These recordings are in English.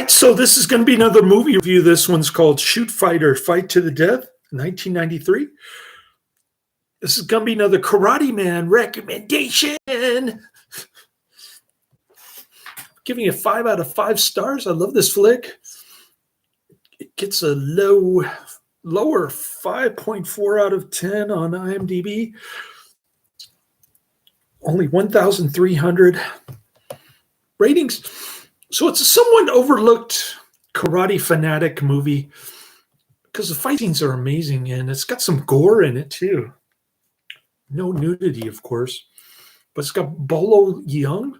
So this is going to be another movie review. This one's called Shootfighter, Fight to the Death, 1993. This is going to be another Karate Man recommendation. Giving it 5 out of 5 stars. I love this flick. It gets a lower 5.4 out of 10 on IMDb. Only 1,300 ratings. So it's a somewhat overlooked karate fanatic movie because the fight scenes are amazing and it's got some gore in it too. No nudity, of course, but it's got Bolo Yeung,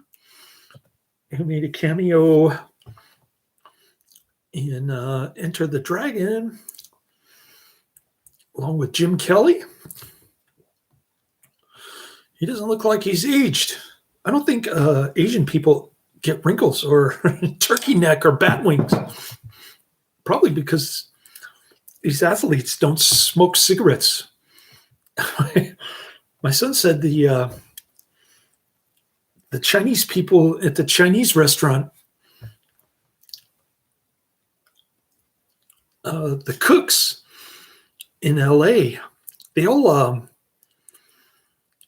who made a cameo in Enter the Dragon, along with Jim Kelly. He doesn't look like he's aged. I don't think Asian people get wrinkles or turkey neck or bat wings. Probably because these athletes don't smoke cigarettes. My son said the Chinese people at the Chinese restaurant, the cooks in LA, they all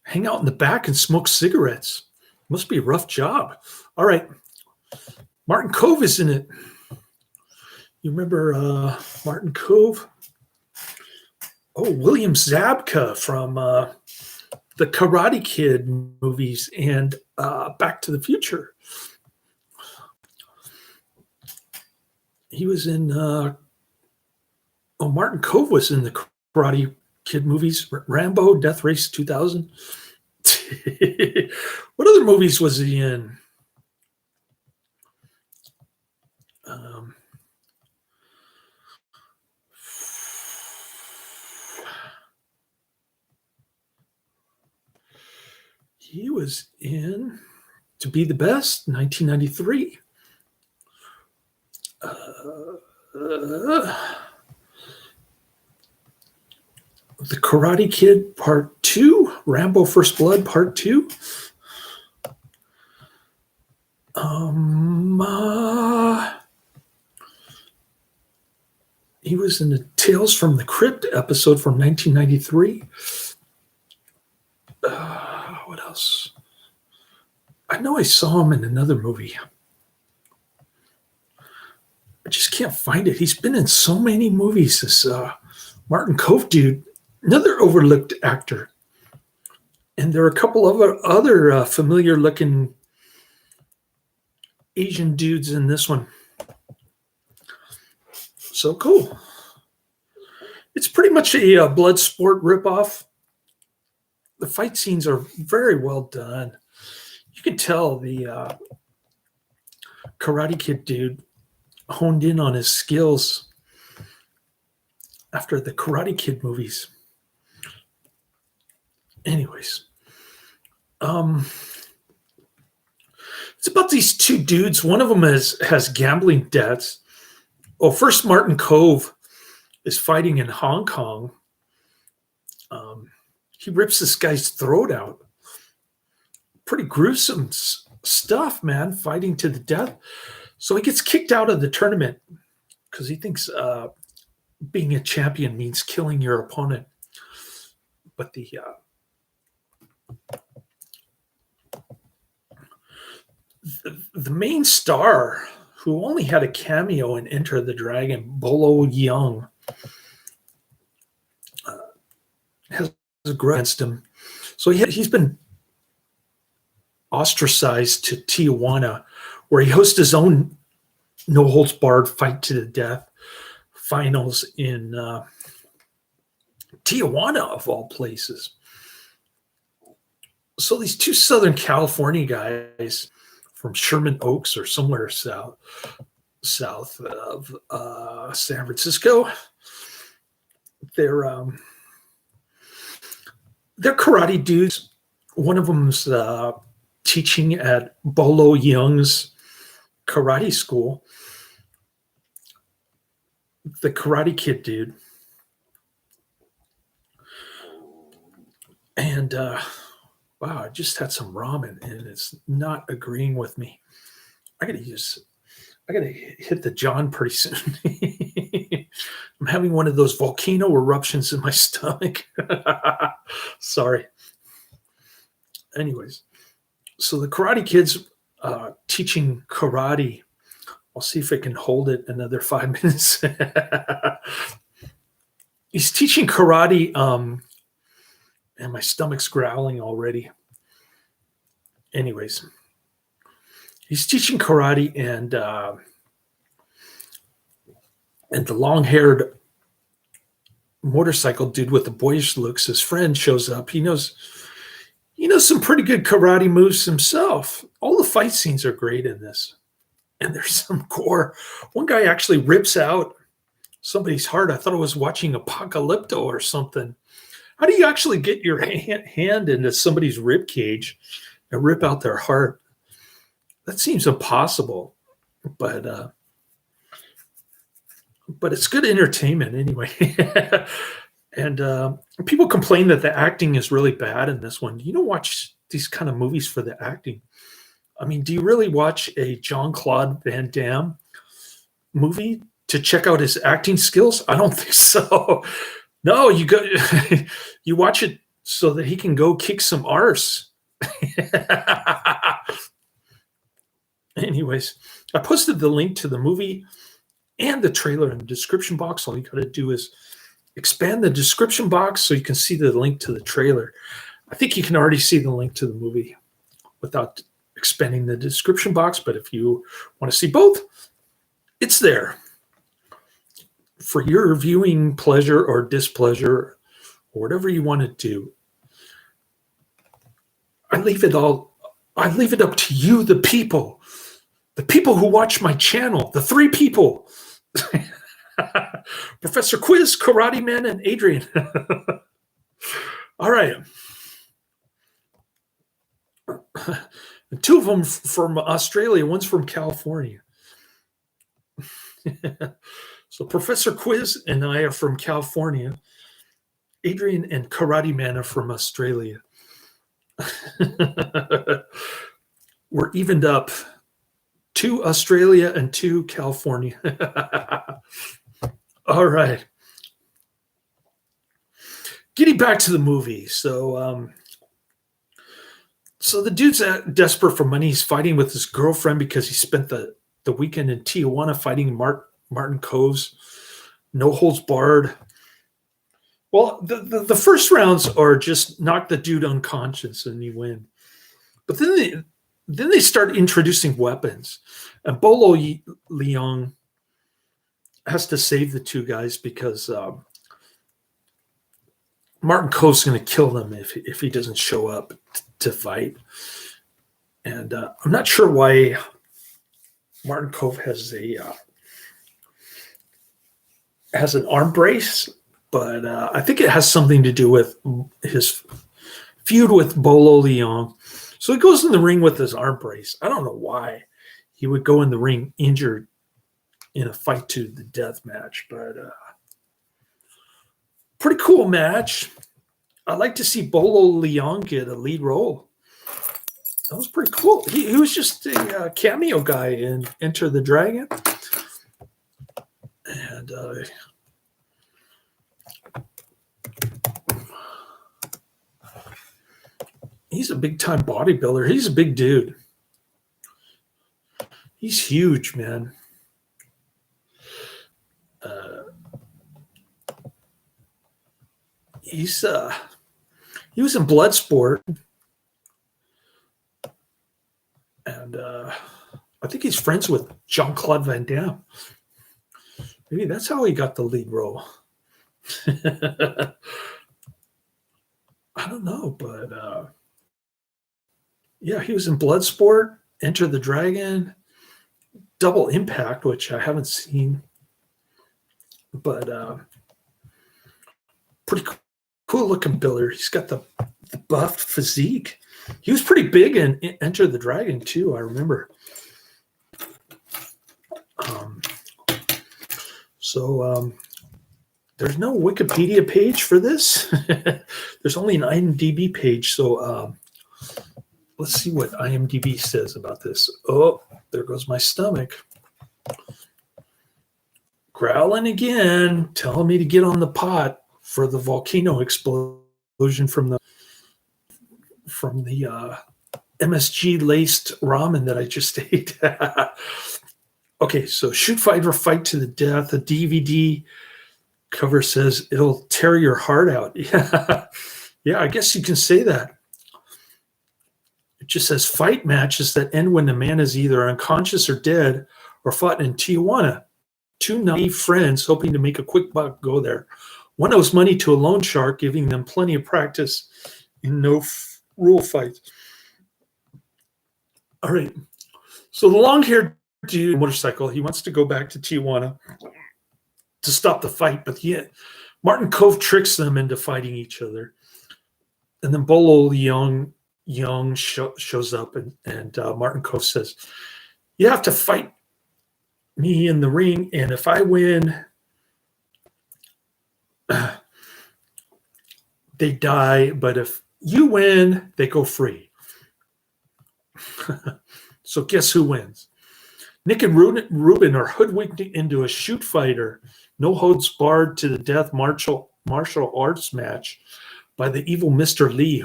hang out in the back and smoke cigarettes. Must be a rough job. All right. Martin Kove is in it. You remember Martin Kove? Oh, William Zabka from the Karate Kid movies and Back to the Future. He was in Martin Kove was in the Karate Kid movies, Rambo, Death Race 2000. What other movies was he in? He was in To Be the Best, 1993. The Karate Kid Part 2, Rambo First Blood Part 2. He was in the Tales from the Crypt episode from 1993. What else? I know I saw him in another movie. I just can't find it. He's been in so many movies, this Martin Kove dude. Another overlooked actor. And there are a couple of other familiar-looking Asian dudes in this one. So cool. It's pretty much a blood sport ripoff. The fight scenes are very well done. You can tell the Karate Kid dude honed in on his skills after the Karate Kid movies. Anyways, it's about these two dudes. One of them has gambling debts. Well, first, Martin Kove is fighting in Hong Kong. He rips this guy's throat out. Pretty gruesome stuff, man, fighting to the death. So he gets kicked out of the tournament because he thinks being a champion means killing your opponent. But the main star, who only had a cameo in Enter the Dragon, Bolo Yeung, has a grudge against him. So he's been ostracized to Tijuana, where he hosts his own no-holds-barred fight to the death finals in Tijuana, of all places. So these two Southern California guys from Sherman Oaks or somewhere south of San Francisco, they're karate dudes. One of them's teaching at Bolo Yeung's karate school. The Karate Kid dude. And wow, I just had some ramen and it's not agreeing with me. I gotta use I gotta hit the John pretty soon. I'm having one of those volcano eruptions in my stomach. Sorry. Anyways, so the Karate Kid's teaching karate. I'll see if I can hold it another 5 minutes. He's teaching karate, and my stomach's growling already. Anyways, he's teaching karate, and the long-haired motorcycle dude with the boyish looks, his friend, shows up. He knows some pretty good karate moves himself. All the fight scenes are great in this, and there's some gore. One guy actually rips out somebody's heart. I thought I was watching Apocalypto or something. How do you actually get your hand into somebody's rib cage and rip out their heart? That seems impossible, but it's good entertainment anyway. And people complain that the acting is really bad in this one. You don't watch these kind of movies for the acting. I mean, do you really watch a Jean-Claude Van Damme movie to check out his acting skills? I don't think so. No, you go, you watch it so that he can go kick some arse. Anyways, I posted the link to the movie and the trailer in the description box. All you got to do is expand the description box so you can see the link to the trailer. I think you can already see the link to the movie without expanding the description box, but if you want to see both, it's there for your viewing pleasure or displeasure or whatever you want to do. I leave it up to you, the people who watch my channel, the 3 people. Professor Quiz, Karate Man, and Adrian. All right. 2 of them from Australia, one's from California. So Professor Quiz and I are from California. Adrian and Karate Man are from Australia. We're evened up. 2 Australia and 2 California. All right. Getting back to the movie. So the dude's desperate for money. He's fighting with his girlfriend because he spent the weekend in Tijuana fighting Martin Kove's no holds barred. Well, the first rounds are just knock the dude unconscious and you win. But then they start introducing weapons. And Bolo Yeung has to save the 2 guys because Martin Kove's going to kill them if he doesn't show up to fight. And I'm not sure why Martin Kove has an arm brace, but I think it has something to do with his feud with Bolo Yeung. So he goes in the ring with his arm brace. I don't know why he would go in the ring injured in a fight to the death match, but pretty cool match. I'd like to see Bolo Yeung get a lead role. That was pretty cool. He was just a cameo guy in Enter the Dragon. And he's a big-time bodybuilder. He's a big dude. He's huge, man. He was in Bloodsport. And I think he's friends with Jean-Claude Van Damme. Maybe that's how he got the lead role. I don't know, but yeah, he was in Bloodsport, Enter the Dragon, Double Impact, which I haven't seen, but pretty cool looking builder. He's got the buffed physique. He was pretty big in Enter the Dragon too, I remember. There's no Wikipedia page for this. There's only an IMDb page. So let's see what IMDb says about this. Oh, there goes my stomach. Growling again, telling me to get on the pot for the volcano explosion from the MSG laced ramen that I just ate. Okay, so Shootfighter fight to the death. The DVD cover says it'll tear your heart out. Yeah, I guess you can say that. It just says fight matches that end when the man is either unconscious or dead, or fought in Tijuana. Two naive friends hoping to make a quick buck go there. One owes money to a loan shark, giving them plenty of practice in no-rule fights. All right. So the long-haired dude motorcycle, he wants to go back to Tijuana to stop the fight, but yet Martin Kove tricks them into fighting each other. And then Bolo Yeung shows up, and Martin Kove says, you have to fight me in the ring, and if I win, they die, but if you win, they go free. So guess who wins? Nick and Ruben are hoodwinked into a shoot fighter, no holds barred to the death martial arts match by the evil Mr. Lee,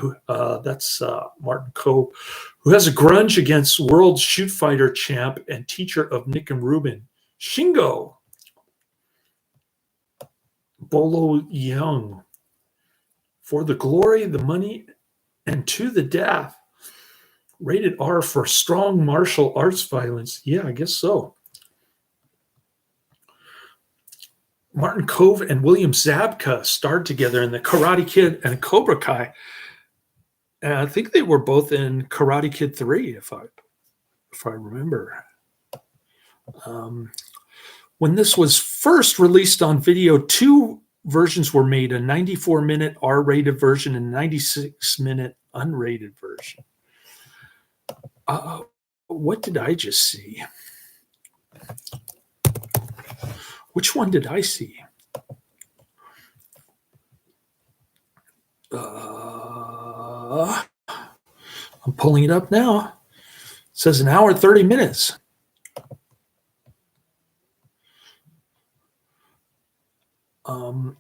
that's Martin Kove, who has a grudge against world shoot fighter champ and teacher of Nick and Ruben, Shingo. Bolo Yeung. For the glory, the money, and to the death. Rated R for strong martial arts violence. Yeah, I guess so. Martin Kove and William Zabka starred together in The Karate Kid and Cobra Kai. And I think they were both in Karate Kid 3, if I remember. When this was first released on video, two versions were made, a 94-minute R-rated version and a 96-minute unrated version. What did I just see? Which one did I see? I'm pulling it up now. It says an hour, 30 minutes. The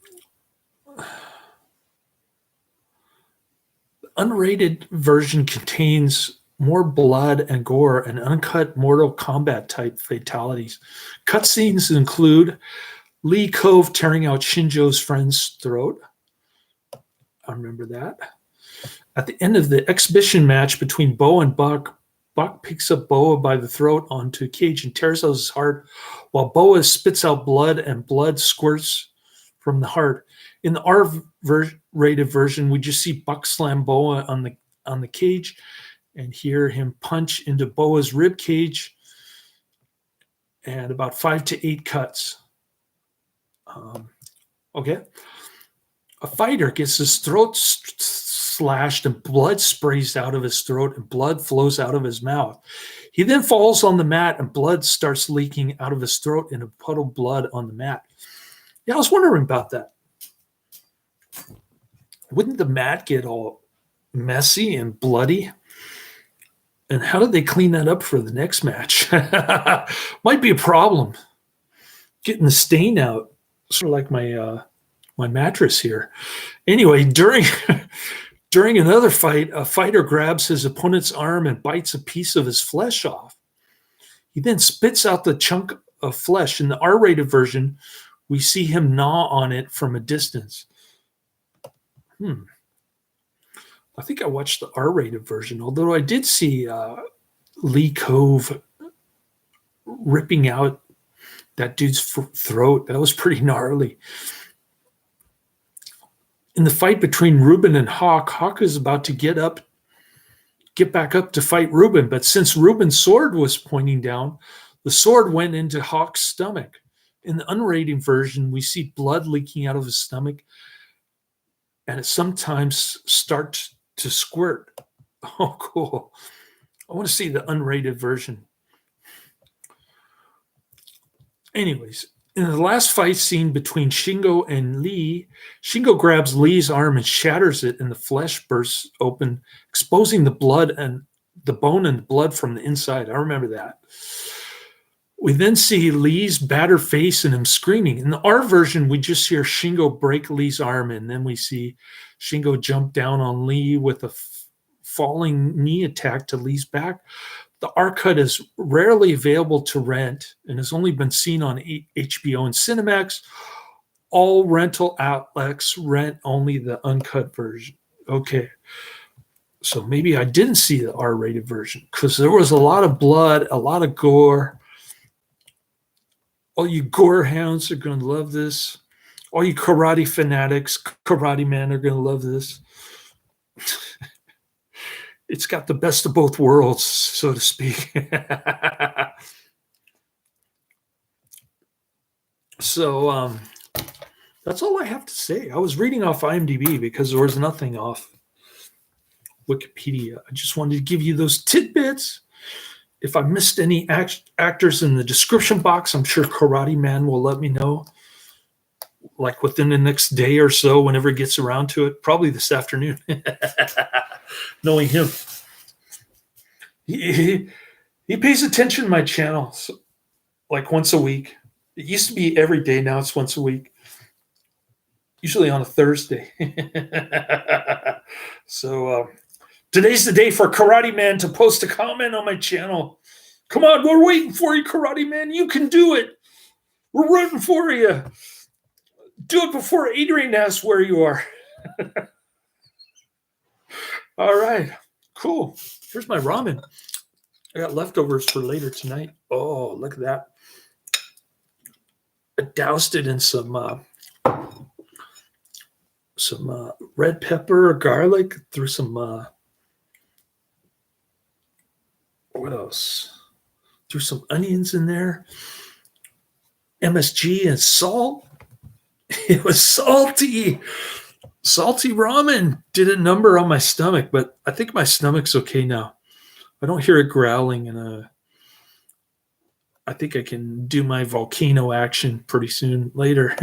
unrated version contains more blood and gore and uncut Mortal Kombat type fatalities. Cutscenes include Lee Kove tearing out Shinjo's friend's throat. I remember that. At the end of the exhibition match between Bo and Buck, Buck picks up Boa by the throat onto a cage and tears out his heart, while Boa spits out blood and blood squirts from the heart. In the R-rated version, we just see Buck slam Boa on the cage and hear him punch into Boa's rib cage, and about 5 to 8 cuts. Okay. A fighter gets his throat slashed and blood sprays out of his throat and blood flows out of his mouth. He then falls on the mat and blood starts leaking out of his throat in a puddle of blood on the mat. Yeah, I was wondering about that. Wouldn't the mat get all messy and bloody? And how did they clean that up for the next match? Might be a problem. Getting the stain out, sort of like my mattress here. Anyway, during another fight, a fighter grabs his opponent's arm and bites a piece of his flesh off. He then spits out the chunk of flesh. In the R-rated version, we see him gnaw on it from a distance. I think I watched the R-rated version, although I did see Lee Kove ripping out that dude's throat. That was pretty gnarly. In the fight between Ruben and Hawk, Hawk is about to get back up to fight Ruben, but since Ruben's sword was pointing down, the sword went into Hawk's stomach. In the unrated version, we see blood leaking out of his stomach, and it sometimes starts to squirt. Oh, cool. I want to see the unrated version. Anyways, in the last fight scene between Shingo and Lee, Shingo grabs Lee's arm and shatters it, and the flesh bursts open, exposing the blood and the bone and blood from the inside. I remember that. We then see Lee's battered face and him screaming. In the R version, we just hear Shingo break Lee's arm, and then we see Shingo jump down on Lee with a falling knee attack to Lee's back. The R cut is rarely available to rent and has only been seen on HBO and Cinemax. All rental outlets rent only the uncut version. Okay. So maybe I didn't see the R-rated version because there was a lot of blood, a lot of gore. All you gore hounds are going to love this. All you karate fanatics, karate man are going to love this. It's got the best of both worlds, so to speak. So that's all I have to say. I was reading off IMDb because there was nothing off Wikipedia. I just wanted to give you those tidbits. If I missed any actors in the description box, I'm sure Karate Man will let me know, like within the next day or so, whenever he gets around to it. Probably this afternoon, knowing him. He pays attention to my channel, so, like once a week. It used to be every day. Now it's once a week, usually on a Thursday. So today's the day for Karate Man to post a comment on my channel. Come on, we're waiting for you, Karate Man. You can do it. We're rooting for you. Do it before Adrian asks where you are. All right, cool. Here's my ramen. I got leftovers for later tonight. Oh, look at that. I doused it in some red pepper, garlic, threw some what else? Threw some onions in there, MSG and salt. It was salty. Salty ramen did a number on my stomach, but I think my stomach's okay now. I don't hear it growling, and I think I can do my volcano action pretty soon later.